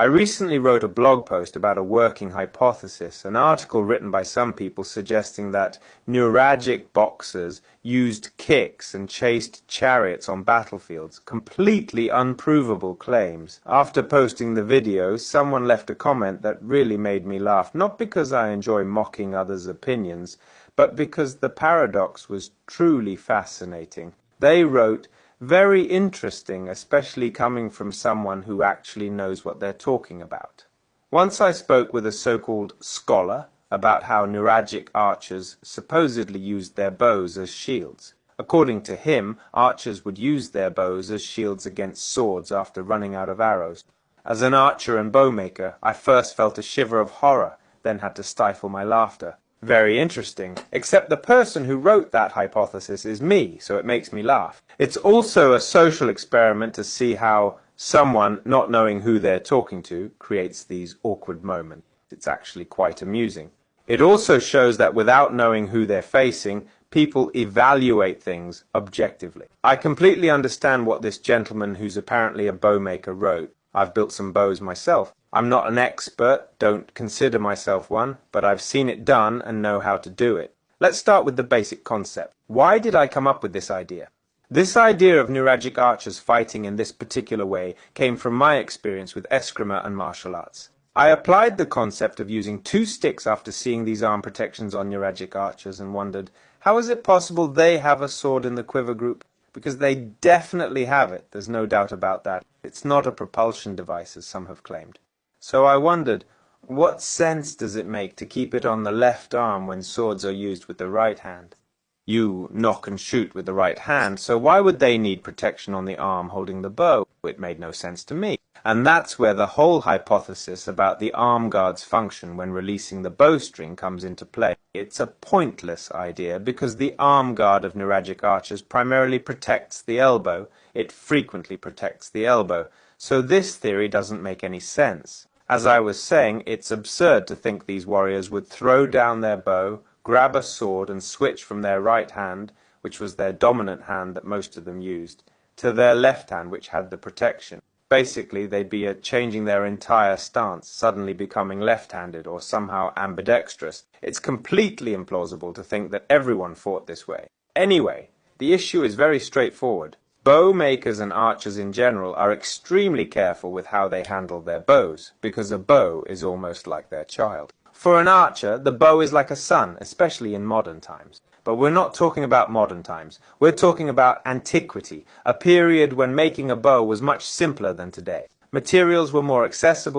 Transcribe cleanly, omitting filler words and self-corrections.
I recently wrote a blog post about a working hypothesis, an article written by some people suggesting that Nuragic boxers used kicks and chased chariots on battlefields, completely unprovable claims. After posting the video, someone left a comment that really made me laugh, not because I enjoy mocking others' opinions, but because the paradox was truly fascinating. They wrote, "Very interesting, especially coming from someone who actually knows what they're talking about." Once I spoke with a so-called scholar about how Nuragic archers supposedly used their bows as shields. According to him, archers would use their bows as shields against swords after running out of arrows. As an archer and bowmaker, I first felt a shiver of horror, then had to stifle my laughter. Very interesting, except the person who wrote that hypothesis is me, so it makes me laugh. It's also a social experiment to see how someone, not knowing who they're talking to, creates these awkward moments. It's actually quite amusing. It also shows that without knowing who they're facing, people evaluate things objectively. I completely understand what this gentleman who's apparently a bowmaker wrote. I've built some bows myself. I'm not an expert, don't consider myself one, but I've seen it done and know how to do it. Let's start with the basic concept. Why did I come up with this idea? This idea of Nuragic archers fighting in this particular way came from my experience with eskrima and martial arts. I applied the concept of using two sticks after seeing these arm protections on Nuragic archers and wondered, how is it possible they have a sword in the quiver group? Because they definitely have it, there's no doubt about that. It's not a propulsion device, as some have claimed. So I wondered, what sense does it make to keep it on the left arm when swords are used with the right hand? You knock and shoot with the right hand, so why would they need protection on the arm holding the bow? It made no sense to me. And that's where the whole hypothesis about the arm guard's function when releasing the bowstring comes into play. It's a pointless idea because the arm guard of Nuragic archers primarily protects the elbow. It frequently protects the elbow. So this theory doesn't make any sense. As I was saying, it's absurd to think these warriors would throw down their bow, grab a sword and switch from their right hand, which was their dominant hand that most of them used, to their left hand, which had the protection. Basically, they'd be changing their entire stance, suddenly becoming left-handed or somehow ambidextrous. It's completely implausible to think that everyone fought this way. Anyway, the issue is very straightforward. Bow makers and archers in general are extremely careful with how they handle their bows, because a bow is almost like their child. For an archer, the bow is like a son, especially in modern times. But we're not talking about modern times. We're talking about antiquity, a period when making a bow was much simpler than today. Materials were more accessible.